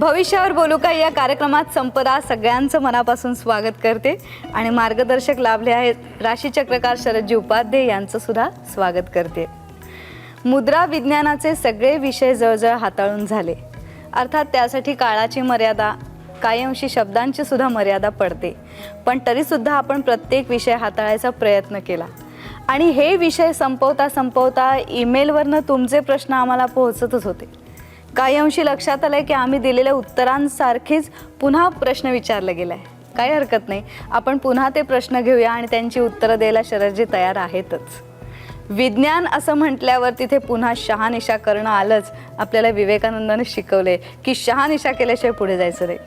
भविष्यावर बोलू का या कार्यक्रमात संपदा सगळ्यांचं मनापासून स्वागत करते आणि मार्गदर्शक लाभले आहेत राशीचक्रकार शरदजी उपाध्ये यांचं सुद्धा स्वागत करते। मुद्रा विज्ञानाचे सगळे विषय जवळजवळ हाताळून झाले, अर्थात त्यासाठी काळाची मर्यादा, काही अंशी शब्दांची सुद्धा मर्यादा पडते, पण तरी सुद्धा आपण प्रत्येक विषय हाताळायचा प्रयत्न केला आणि हे विषय संपवता संपवता ईमेलवरनं तुमचे प्रश्न आम्हाला पोहोचतच होते। काही अंशी लक्षात आलंय की आम्ही दिलेल्या उत्तरांसारखीच पुन्हा प्रश्न विचारला गेलाय। काही हरकत नाही, आपण पुन्हा ते प्रश्न घेऊया आणि त्यांची उत्तरं द्यायला शरदजी तयार आहेतच। विज्ञान असं म्हटल्यावर तिथे पुन्हा शहानिशा करणं आलंच। आपल्याला विवेकानंदाने शिकवले की शहानिशा केल्याशिवाय पुढे जायचं नाही।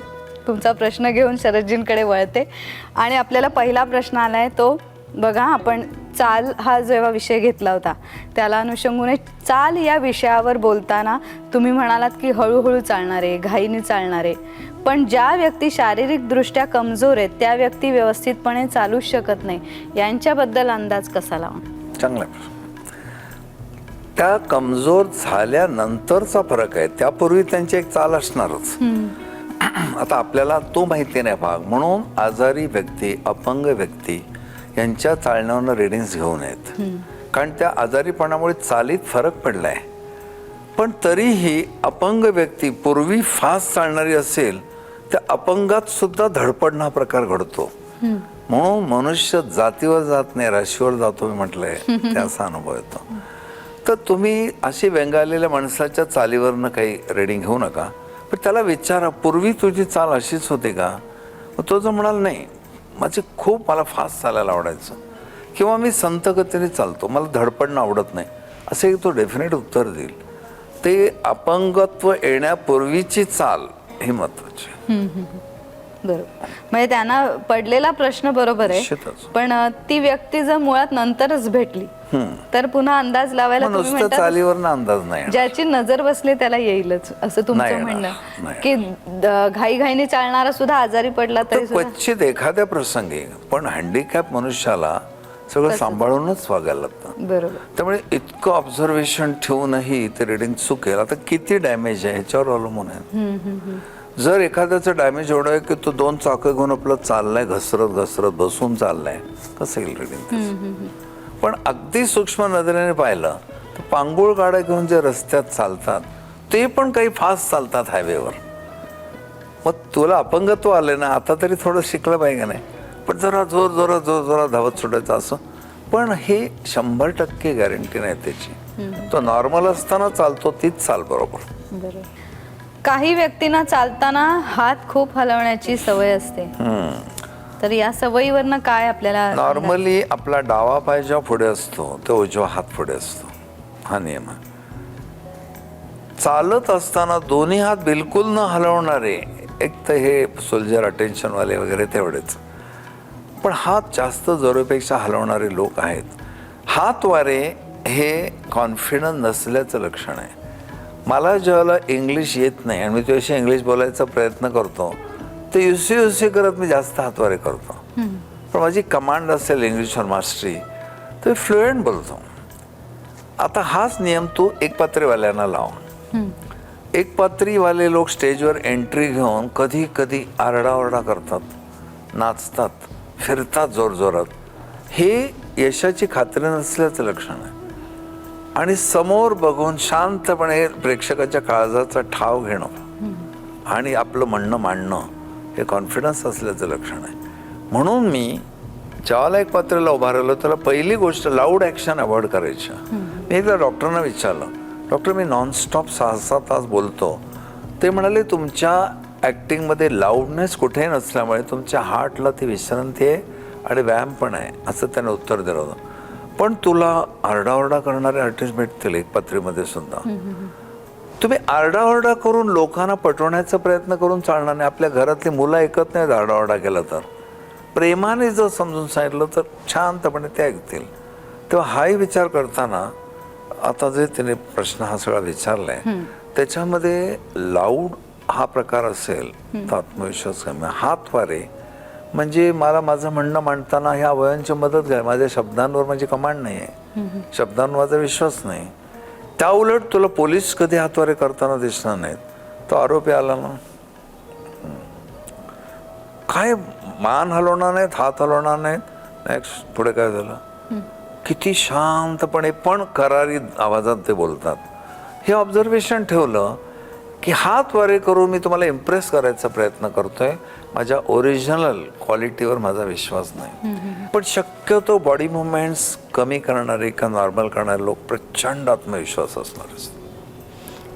तुमचा प्रश्न घेऊन शरदजींकडे वळते आणि आपल्याला पहिला प्रश्न आलाय तो बघा, आपण चाल हा जेव्हा विषय घेतला होता त्याला अनुषंगाने चाल या विषयावर बोलताना तुम्ही म्हणालात की हळूहळू चालणारे, घाईने चालणारे, पण ज्या व्यक्ती शारीरिकदृष्ट्या कमजोर आहेत त्या व्यक्ती व्यवस्थितपणे चालूच शकत नाही, यांच्याबद्दल अंदाज कसा लावा? चांगला त्या कमजोर झाल्यानंतरचा फरक आहे, त्यापूर्वी त्यांची एक चाल असणारच। आता आपल्याला तो माहिती नाही भाग, म्हणून आजारी व्यक्ती, अपंग व्यक्ती यांच्या चालण्यावर रिडिंग्स घेऊ नयेत, कारण त्या आजारीपणामुळे चालीत फरक पडलाय। पण तरीही अपंग व्यक्ती पूर्वी फास्ट चालणारी असेल त्या अपंगात सुद्धा धडपडणं हा प्रकार घडतो। म्हणून मनुष्य जातीवर जात नाही, राशीवर जातो मी म्हटलंय, त्याचा अनुभव येतो। तर तुम्ही अशी व्यंगाळलेल्या माणसाच्या चालीवरनं काही रिडिंग घेऊ नका, पण त्याला विचारा पूर्वी तुझी चाल अशीच होती का? तो जर म्हणाल नाही, माझे खूप मला फास्ट चालायला आवडायचं किंवा मी संत गतीने चालतो, मला धडपडणं आवडत नाही, असे तो डेफिनेट उत्तर देईल। ते अपंगत्व येण्यापूर्वीची चाल ही महत्वाची। बरोबर, म्हणजे त्यांना पडलेला प्रश्न बरोबर आहे, पण ती व्यक्ती जर मुळात नंतरच भेटली तर पुन्हा अंदाज लावायला तुम्ही म्हणता चालीवर अंदाज नाही, ज्याची नजर बसली त्याला येईलच असं तुमचं म्हणणं की घाईघाईने चालणारा सुद्धा आजारी पडला तरी क्वचित एखाद्या प्रसंगी, पण हँडिकॅप मनुष्याला सगळं सांभाळूनच वागायला लागतं। बरोबर, त्यामुळे इतकं ऑब्झर्वेशन ठेवूनही ते रिडिंग चुकेल। आता किती डॅमेज आहे ह्याच्यावर अवलंबून आहे। जर एखाद्याचं डॅमेज एवढं आहे की तो दोन चाकं घेऊन आपलं चाललाय, घसरत घसरत बसून चाललाय, कसं येईल रिडिंग? पण अगदी सूक्ष्म नजरेने पाहिलं तर पांगुळ गाड्या घेऊन जे रस्त्यात चालतात ते पण काही फास्ट चालतात हायवेवर। मग तुला अपंगत्व आले ना, आता तरी थोडं शिकलं पाहिजे नाही, पण जरा जोरा धावत सुटायचं असं, पण हे 100% गॅरंटी नाही त्याची। तो नॉर्मल असताना चालतो तीच चाल बरोबर। काही व्यक्तींना चालताना हात खूप हलवण्याची सवय असते, तर या सवयीवरनं काय आपल्याला? नॉर्मली आपला डावा पाय जेव्हा पुढे असतो तो उजवा हात पुढे असतो, हा नियम आहे। चालत असताना दोन्ही हात बिलकुल न हलवणारे, एक तर हे सोल्जर अटेन्शन वाले वगैरे तेवढेच, पण हात जास्त जरुरीपेक्षा हलवणारे लोक आहेत। हात वारे हे कॉन्फिडन्स नसल्याचं लक्षण आहे। मला ज्यावेळेला इंग्लिश येत नाही आणि मी तुझ्याशी इंग्लिश बोलायचा प्रयत्न करतो ते युसी करत मी जास्त हातवारे करतो, पण माझी कमांड असेल इंग्लिशवर मास्टरी तर फ्लुएंट बोलतो। आता हाच नियम तू एकपात्रीवाल्यांना लाव। एकपात्रीवाले लोक स्टेजवर एंट्री घेऊन कधी कधी आरडाओरडा करतात, नाचतात, फिरतात जोरजोरात, हे यशाची खात्री नसल्याचं लक्षण आहे। आणि समोर बघून शांतपणे प्रेक्षकाच्या काळजाचा ठाव घेणं आणि आपलं म्हणणं मांडणं हे कॉन्फिडन्स असल्याचं लक्षण आहे। म्हणून मी ज्याला एक पात्रेला उभा राहिलो त्याला पहिली गोष्ट लाऊड ॲक्शन अवॉइड करायची। मी एकदा डॉक्टरांना विचारलं, डॉक्टर मी नॉनस्टॉप 6-7 तास बोलतो, ते म्हणाले तुमच्या ॲक्टिंगमध्ये लाऊडनेस कुठेही नसल्यामुळे तुमच्या हार्टला ती विश्रांती आहे आणि व्यायाम पण आहे, असं त्याने उत्तर दिलं होतं। पण तुला आरडाओरडा करणारे आर्टिस्ट भेटतील एक पत्रीमध्ये सुद्धा। तुम्ही आरडाओरडा करून लोकांना पटवण्याचा प्रयत्न करून चालणार नाही। आपल्या घरातली मुलं ऐकत नाहीत आरडाओरडा केला तर, प्रेमाने जर समजून सांगितलं तर शांतपणे ते ऐकतील। तेव्हा हाही विचार करताना आता जे तिने प्रश्न हा सगळा विचारलाय त्याच्यामध्ये लाऊड हा प्रकार असेल तर आत्मविश्वास कमी। हातवारे म्हणजे मला माझं म्हणणं मांडताना ह्या अवयवांची मदत घ्या, माझ्या शब्दांवर माझी कमांड नाही आहे, शब्दांवर माझा विश्वास नाही। त्या उलट तुला पोलीस कधी हातवारे करताना दिसणार नाहीत, तो आरोपी आला ना काय मान हलवणार नाहीत, हात हलवणार नाहीत. नेक्स्ट, पुढे काय झालं, किती शांतपणे पण करारी आवाजात ते बोलतात. हे ऑब्झर्वेशन ठेवलं की हात वारे करून मी तुम्हाला इम्प्रेस करायचा प्रयत्न करतोय, माझ्या ओरिजिनल क्वालिटीवर माझा विश्वास नाही. पण शक्यतो बॉडी मुवमेंट्स कमी करणारे किंवा नॉर्मल करणारे लोक प्रचंड आत्मविश्वास असणार असतात.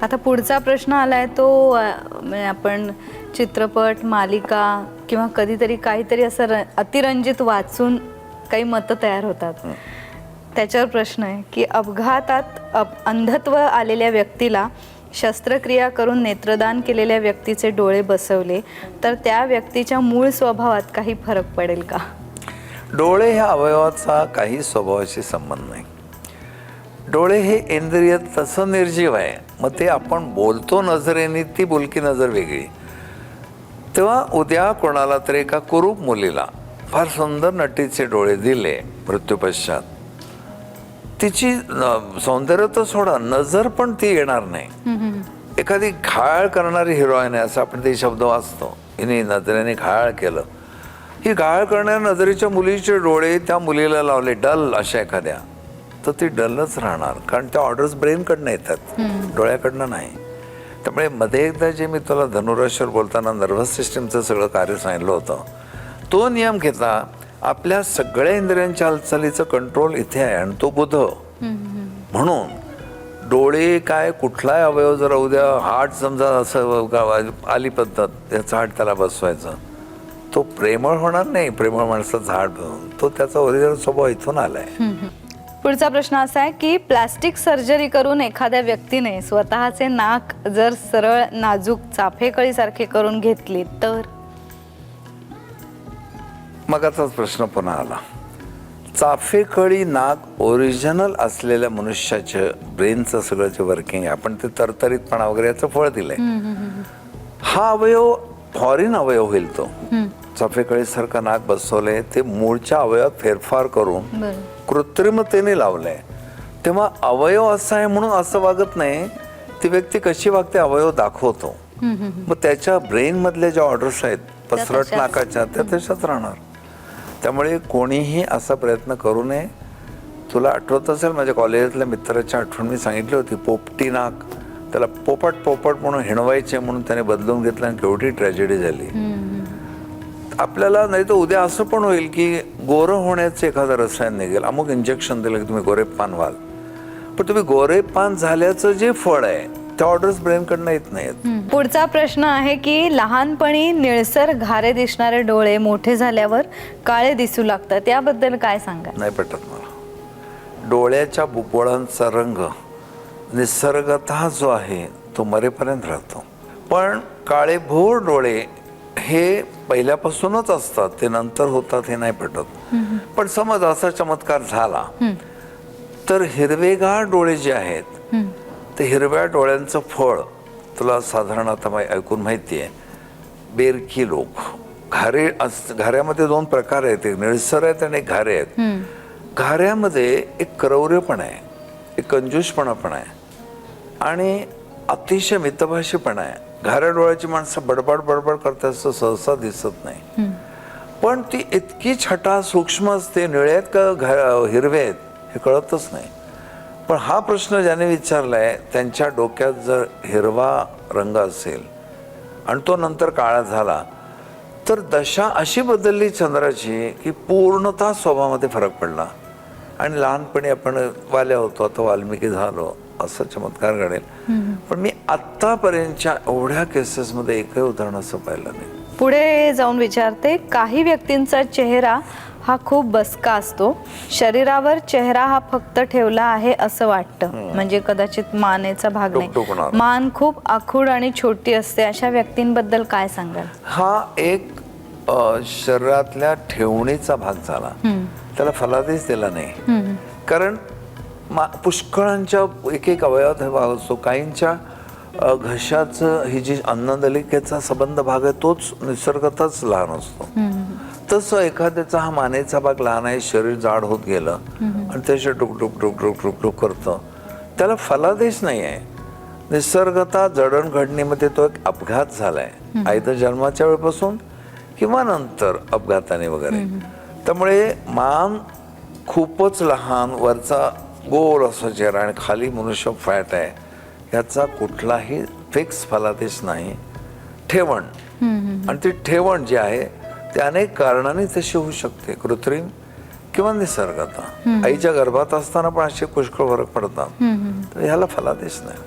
आता पुढचा प्रश्न आलाय तो म्हणजे आपण चित्रपट, मालिका किंवा कधीतरी काहीतरी असं अतिरंजित वाचून काही मतं तयार होतात. त्याच्यावर प्रश्न आहे की अपघातात अंधत्व आलेल्या व्यक्तीला शस्त्रक्रिया करून नेत्रदान केलेल्या व्यक्तीचे डोळे बसवले तर त्या व्यक्तीच्या मूळ स्वभावात काही फरक पडेल का? डोळे ह्या अवयवाचा काही स्वभावाशी संबंध नाही. डोळे हे इंद्रिय तसं निर्जीव आहे. मग ते आपण बोलतो नजरेने, ती बोलकी नजर वेगळी. तेव्हा उद्या कोणाला तरी एका कुरूप मुलीला फार सुंदर नटीचे डोळे दिले मृत्यूपश्चात, तिची सौंदर्य तर सोडा, नजर पण ती येणार नाही. एखादी घाळ करणारी हिरोईन आहे असं आपण ते शब्द वाचतो, हिने नजरेने घाळ केलं. ही घाळ करणाऱ्या नजरेच्या मुलीचे डोळे त्या मुलीला लावले डल अशा एखाद्या, तर ती डलच राहणार, कारण त्या ऑर्डर्स ब्रेनकडनं येतात, डोळ्याकडनं नाही. त्यामुळे मध्ये एकदा जे मी तुला धनुराशीवर बोलताना नर्व्हस सिस्टीमचं सगळं कार्य सांगितलं होतं, तो नियम घेतला. आपल्या सगळ्या इंद्रियांच्या हालचालीचं कंट्रोल इथे आहे आणि तो बुध. म्हणून डोळे काय, कुठलाही अवयव जर उद्या हार्ट समजा असं आली पद्धत, त्याचं हार्ट त्याला बसवायचं, तो प्रेमळ होणार नाही. प्रेमळ माणसाचं हार्ट, तो त्याचा ओरिजिनल स्वभाव इथून आलाय. पुढचा प्रश्न असा आहे की प्लास्टिक सर्जरी करून एखाद्या व्यक्तीने स्वतःचे नाक जर सरळ नाजूक चाफेकळीसारखे करून घेतली तर? मगाचाच प्रश्न पुन्हा आला. चाफेकळी नाक ओरिजिनल असलेल्या मनुष्याच्या ब्रेनचं सगळं जे वर्किंग आहे, आपण ते तरतरीतपणा वगैरे याचं फळ दिलंय. हा अवयव फॉरेन अवयव होईल. तो चाफेकळीसारखा नाक बसवले, ते मूळच्या अवयवात फेरफार करून कृत्रिमतेने लावलंय. तेव्हा अवयव असा आहे म्हणून असं वागत नाही, ती व्यक्ती कशी वागते अवयव दाखवतो. मग त्याच्या ब्रेन मधल्या ज्या ऑर्डर्स आहेत पसरट नाकाच्या, त्या तशाच राहणार. त्यामुळे कोणीही असा प्रयत्न करू नये. तुला आठवत असेल माझ्या कॉलेजातल्या मित्राची आठवण मी सांगितली होती, पोपटी नाक, त्याला पोपट पोपट म्हणून हिणवायचे म्हणून त्याने बदलून घेतलं आणि केवढी ट्रॅजेडी झाली. आपल्याला नाही तर उद्या असं पण होईल की गोरं होण्याचं एखादं रसायन निघेल, अमुक इंजेक्शन दिलं की तुम्ही गोरेपान व्हाल. पण तुम्ही गोरेपान झाल्याचं जे फळ आहे त्या ऑर्डर्स ब्रेनकडनं येत नाहीत. पुढचा प्रश्न आहे की लहानपणी निळसर घारे दिसणारे डोळे मोठे झाल्यावर काळे दिसू लागतात, याबद्दल काय सांगा? नाही पटत मला. डोळ्याच्या बुबुळांचा रंग निसर्गतः जो आहे तो मरेपर्यंत राहतो. पण काळेभोर डोळे हे पहिल्यापासूनच असतात, ते नंतर होतात हे नाही पटत. पण समज असा चमत्कार झाला तर हिरवेगार डोळे जे आहेत ते हिरव्या डोळ्यांचं फळ तुला साधारण आता ऐकून माहिती आहे, बेरकी लोक. घाऱ्यामध्ये दोन प्रकार आहेत, एक निळसर आहेत आणि एक घारे आहेत. घाऱ्यामध्ये एक क्रौर्यपण आहे, एक कंजूषपणा पण आहे आणि अतिशय मितभाषीपणा आहे. घाऱ्या डोळ्याची माणसं बडबड बडबड करतात असं सहसा दिसत नाही, पण ती इतकी छटा सूक्ष्म असते. निळे आहेत का हिरवे आहेत हे कळतच नाही. पण हा प्रश्न ज्याने विचारलाय त्यांच्या डोक्यात जर हिरवा रंग असेल आणि तो नंतर काळा झाला तर दशा अशी बदलली चंद्राची की पूर्णतः स्वभावामध्ये फरक पडला आणि लहानपणी आपण वाल्या होतो, आता वाल्मिकी झालो, असं चमत्कार घडेल. पण मी आत्तापर्यंतच्या एवढ्या केसेसमध्ये एकही उदाहरण असं पाहिलं नाही. पुढे जाऊन विचारते, काही व्यक्तींचा चेहरा हा खूप बसका असतो, शरीरावर चेहरा हा फक्त ठेवला आहे असं वाटतं, म्हणजे कदाचित मानेचा भाग नाही, मान खूप आखूड आणि छोटी असते, अशा व्यक्तींबद्दल काय सांगाल? हा एक शरीरातल्या ठेवणीचा भाग झाला, त्याला फलादेश दिला नाही. कारण पुष्कळांच्या एक एक अवयवात हे भाग असतो. काहींच्या घशाचं ही जी अन्ननलिकेचा संबंध भाग आहे तोच निसर्गतच लहान असतो. तसं एखाद्याचा हा मानेचा भाग लहान आहे, शरीर जाड होत गेलं आणि त्याच्या टुक टुक टुक टुक टुक टुक करतं, त्याला फलादेश नाही आहे. निसर्गता जडणघडणीमध्ये तो एक अपघात झालाय, आयतं जन्माच्या वेळेपासून किंवा नंतर अपघाताने वगैरे. त्यामुळे मान खूपच लहान, वरचा गोल असा चेहरा आणि खाली मनुष्य फॅट आहे, याचा कुठलाही फिक्स फलादेश नाही. ठेवण, आणि ती ठेवण जी आहे ते अनेक कारणांनी तशी होऊ शकते, कृत्रिम किंवा निसर्गता. आईच्या गर्भात असताना पण असे पुष्कळ फरक पडतात, तर ह्याला फलादेश नाही.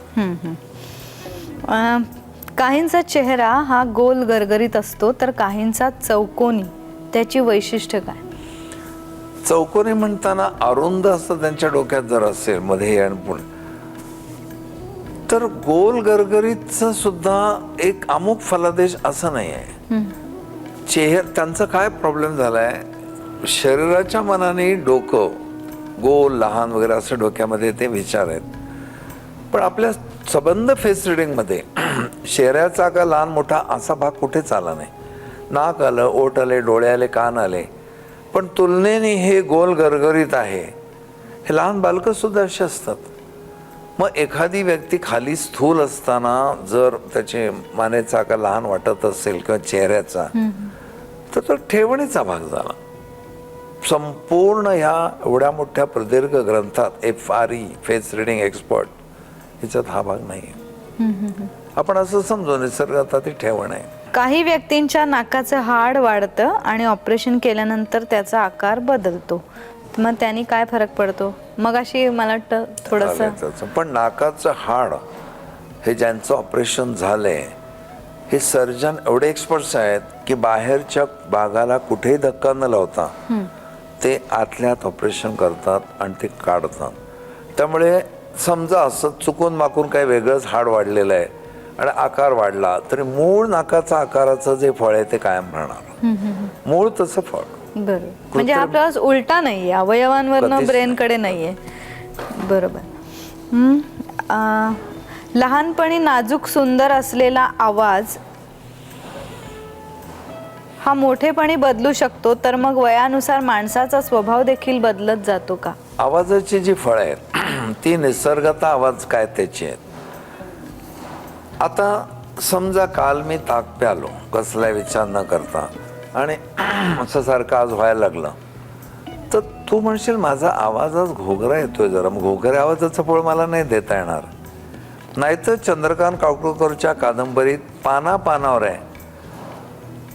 काहींचा चेहरा हा गोल गरगरीत असतो तर काहींचा चौकोनी. त्याची वैशिष्ट्य काय? चौकोनी म्हणताना अरुंद असतं त्यांच्या डोक्यात जर असेल मध्ये आणि पुढे, तर गोल गरगरीतचा सुद्धा एक अमुक फलादेश असं नाही आहे. त्यांचा काय प्रॉब्लेम झालाय, शरीराच्या मनाने डोकं गोल लहान वगैरे असं डोक्यामध्ये ते विचार आहेत. पण आपल्या सबंध फेस रिडिंगमध्ये चेहऱ्याचा का लहान मोठा असा भाग कुठेच आला नाही. नाक आलं, ओठ आले, डोळे आले, कान आले, पण तुलनेने हे गोल गरगरीत आहे. हे लहान बालकं सुद्धा अशी असतात. मग एखादी व्यक्ती खाली स्थूल असताना जर त्याचे मानेचा का लहान वाटत असेल किंवा चेहऱ्याचा, तर तो ठेवणीचा भाग झाला. संपूर्ण ह्या एवढ्या मोठ्या प्रदीर्घ ग्रंथात FRE फेस रिडिंग एक्सपर्ट ह्याच्यात हा भाग नाही. आपण असं समजू निसर्गात ती ठेवण आहे. काही व्यक्तींच्या नाकाचं हाड वाढतं आणि ऑपरेशन केल्यानंतर त्याचा आकार बदलतो. मग त्यांनी काय फरक पडतो? मग अशी मला वाटतं थोडंसं. पण नाकाचं हाड हे ज्यांचं ऑपरेशन झालंय, हे सर्जन एवढे एक्सपर्ट्स आहेत की बाहेरच्या भागाला कुठेही धक्का न लावता ते आतल्यात ऑपरेशन करतात आणि ते काढतात. त्यामुळे समजा असं चुकून माकून काही वेगळंच हाड वाढलेलं आहे आणि आकार वाढला, तरी मूळ नाकाचा आकाराचं जे फळ आहे ते कायम राहणार. मूळ तसं फळ. बरोबर. म्हणजे हा प्रवास उलटा नाहीये, अवयवांवरनं ब्रेनकडे नाहीये. बरोबर. लहानपणी नाजूक सुंदर असलेला आवाज हा मोठेपणी बदलू शकतो, तर मग वयानुसार माणसाचा स्वभाव देखील बदलत जातो का? आवाजाची जी फळं आहेत ती निसर्गता आवाज काय त्याची आहेत. आता समजा काल मी ताक प्यालो कसलाही विचार न करता आणि असं सारखं आज व्हायला लागलं, तर तू म्हणशील माझा आवाज आज घोगरा येतोय जरा, मग घोगऱ्या आवाजाचं फळ मला नाही देता येणार. नाहीतर चंद्रकांत काकोडकरच्या कादंबरीत पानावर आहे,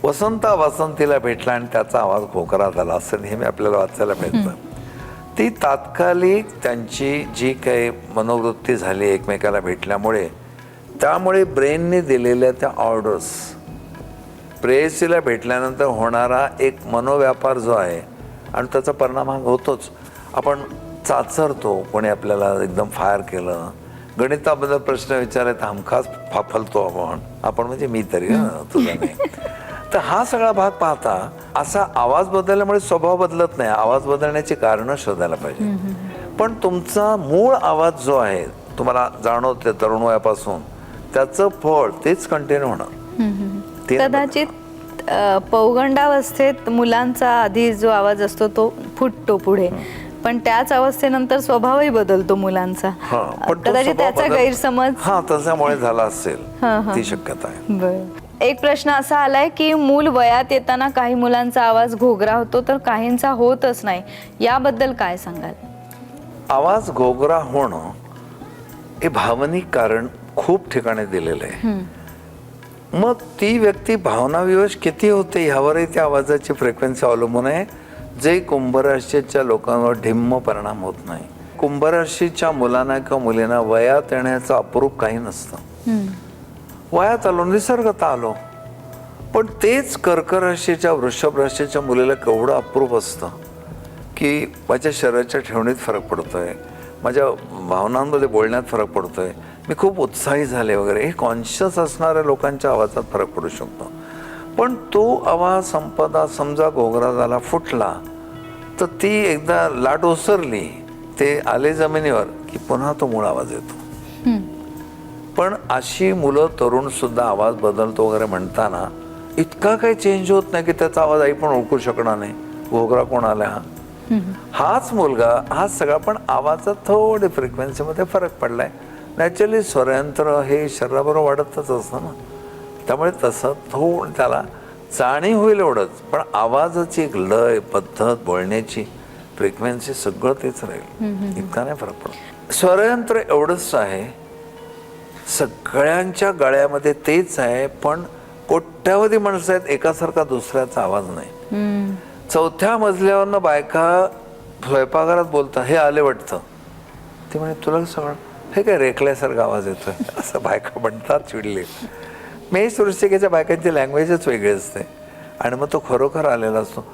वसंता वसंतीला भेटला आणि त्याचा आवाज घोगरा झाला, असं नेहमी आपल्याला वाचायला मिळतं. ती तात्कालिक त्यांची जी काही मनोवृत्ती झाली एकमेकाला भेटल्यामुळे, त्यामुळे ब्रेनने दिलेल्या त्या ऑर्डर्स, प्रेयसीला भेटल्यानंतर होणारा एक मनोव्यापार जो आहे आणि त्याचा परिणाम हा होतोच. आपण चाचरतो, कोणी आपल्याला एकदम फायर केलं, गणिताबद्दल प्रश्न विचारले तर हमखास फाफलतो आपण म्हणजे मी तरी, तुझा नाही. तर हा सगळा भाग पाहता असा आवाज बदलल्यामुळे स्वभाव बदलत नाही. आवाज बदलण्याची कारणं शोधायला पाहिजे. पण तुमचा मूळ आवाज जो आहे तुम्हाला जाणवते तरुण वयापासून, त्याचं फळ तेच कंटिन्यू होणार. कदाचित पौगंडावस्थेत मुलांचा आधी जो आवाज असतो तो फुटतो पुढे, पण त्याच अवस्थेनंतर स्वभावही बदलतो मुलांचा. कदाचित त्याचा गैरसमज त्याच्यामुळे झाला असेल, ती शक्यता आहे. एक प्रश्न असा आलाय की मूल वयात येताना काही मुलांचा आवाज घोगरा होतो तर काहींचा होतच नाही, याबद्दल काय सांगाल? आवाज घोगरा होणं हे भावनिक कारण खूप ठिकाणी दिलेलं आहे. मग ती व्यक्ती भावनाविवश किती होते ह्यावरही त्या आवाजाची फ्रिक्वेन्सी अवलंबून आहे, जे कुंभराशीच्या लोकांवर ढिम्म परिणाम होत नाही. कुंभराशीच्या मुलांना किंवा मुलींना वयात येण्याचं अप्रूप काही नसतं. वयात आलो, निसर्गता आलो. पण तेच कर्क राशीच्या, वृषभ राशीच्या मुलीला केवढं अप्रूप असतं की माझ्या शरीराच्या ठेवणीत फरक पडतोय, माझ्या भावनांमध्ये बोलण्यात फरक पडतोय, मी खूप उत्साही झाले वगैरे. हे कॉन्शियस असणाऱ्या लोकांच्या आवाजात फरक पडू शकतो. पण तो आवाज संपदा समजा घोगरा झाला, फुटला, तर ती एकदा लाट ओसरली, ते आले जमिनीवर की पुन्हा तो मूळ आवाज येतो. पण अशी मुलं तरुण सुद्धा आवाज बदलतो वगैरे म्हणताना इतका काही चेंज होत नाही की त्याचा आवाज आई पण ओळखू शकणार नाही, घोगरा कोण आला हाच मुलगा, हाच सगळा. पण आवाजात थोडी फ्रिक्वेन्सीमध्ये फरक पडलाय. नॅचरली स्वरयंत्र हे शरीराबरोबर वाढतच असतं ना, त्यामुळे तसं थोडं त्याला जाणीव होईल एवढंच, पण आवाजाची एक लय, पद्धत, बोलण्याची फ्रिक्वेन्सी सगळं तेच राहील. इतका नाही फरक पडतो. स्वरयंत्र एवढंच आहे, सगळ्यांच्या गळ्यामध्ये तेच आहे, पण कोट्यावधी माणसं आहेत, एकासारखा दुसऱ्याचा आवाज नाही. 4थ्या मजल्यावरनं बायका स्वयंपाकघरात बोलतात, हे आले वाटतं. ते म्हणे तुला सगळं हे काय रेखल्यासारखा आवाज येतोय, असं बायका म्हणतात चिडले. मेष वृश्चिकेच्या बायकांची लँग्वेजच वेगळी असते आणि मग तो खरोखर आलेला असतो.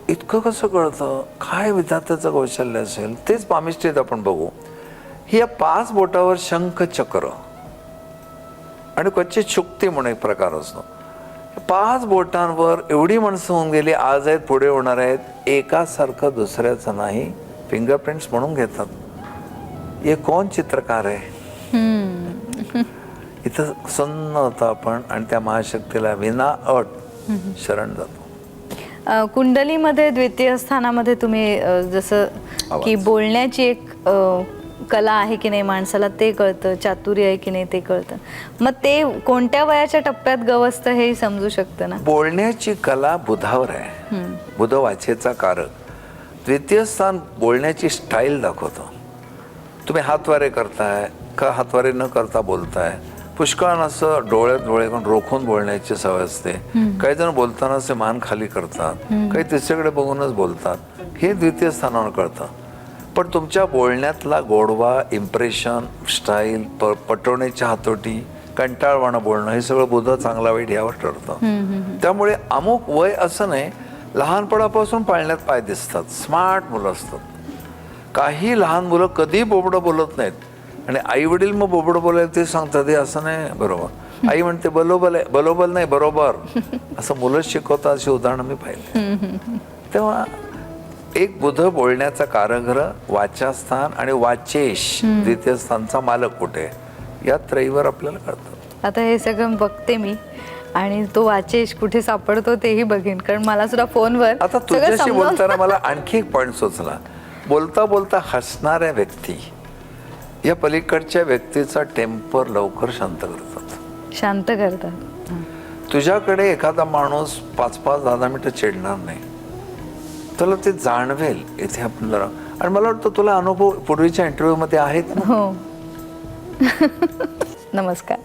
इतकं कसं कळतं, काय विधात्याचं कौशल्य असेल. तेच पामिष्टीत आपण बघू. ही या 5 बोटावर शंख चक्र आणि क्वचित शुक्ती म्हणून एक प्रकार असतो. 5 बोटांवर एवढी माणसं होऊन गेली, आज आहेत पुढे होणार आहेत, एकासारखं दुसऱ्याचं नाही, फिंगरप्रिंट्स म्हणून घेतात. हे कोण चित्रकार आहे. इथं सन्न होतं आपण आणि त्या महाशक्तीला विना अट शरण जातो. कुंडलीमध्ये द्वितीय स्थानामध्ये तुम्ही जसं की बोलण्याची एक कला आहे की नाही माणसाला ते कळतं, चातुर्य आहे की नाही ते कळतं. मग ते कोणत्या वयाच्या टप्प्यात गवसतं हे समजू शकतं ना. बोलण्याची कला बुधावर आहे. बुध वाचेचा कारक. द्वितीय स्थान बोलण्याची स्टाईल दाखवतो. तुम्ही हातवारे करताय का हातवारे न करता बोलताय. पुष्कळ असं डोळ्यात डोळे करून रोखून बोलण्याची सवय असते. काही जण बोलताना असे मान खाली करतात, काही तिसरीकडे बघूनच बोलतात. हे द्वितीय स्थानावर कळतं. पण तुमच्या बोलण्यातला गोडवा, इम्प्रेशन, स्टाईल, पटवण्याची हातोटी, कंटाळवाणं बोलणं, हे सगळं बुध चांगला वाईट यावर ठरतं. त्यामुळे अमुक वय असं नाही, लहानपणापासून पाळण्यात पाय दिसतात. स्मार्ट मुलं असतात. काही लहान मुलं कधी बोबडं बोलत नाहीत आणि आई वडील मग बोबडं बोलायला ते सांगतात, हे असं नाही बरोबर. आई म्हणते बलोबल आहे, बलोबल नाही बरोबर, असं मुलं शिकवतात. अशी उदाहरणं मी पाहिली. तेव्हा एक बुध बोलण्याचा कारागृह, वाचास्थान आणि वाचेश द्वितीय स्थानचा मालक कुठे, या त्रयीवर आपल्याला कळतं. आता हे सगळं बघते मी आणि तो वाचेश कुठे सापडतो तेही बघेन, कारण मला सुद्धा फोनवर आता तुझ्याशी बोलताना मला आणखी एक पॉईंट सुचला. बोलता बोलता हसणाऱ्या व्यक्ती या पलीकडच्या व्यक्तीचा टेम्पर लवकर शांत करतात. तुझ्याकडे एखादा माणूस 5-5, 10-10 मिनिटं चिडणार नाही. तुला ते जाणवेल इथे आपल्याला. आणि मला वाटतं तुला अनुभव पूर्वीच्या इंटरव्ह्यू मध्ये आहेत ना. हो. नमस्कार.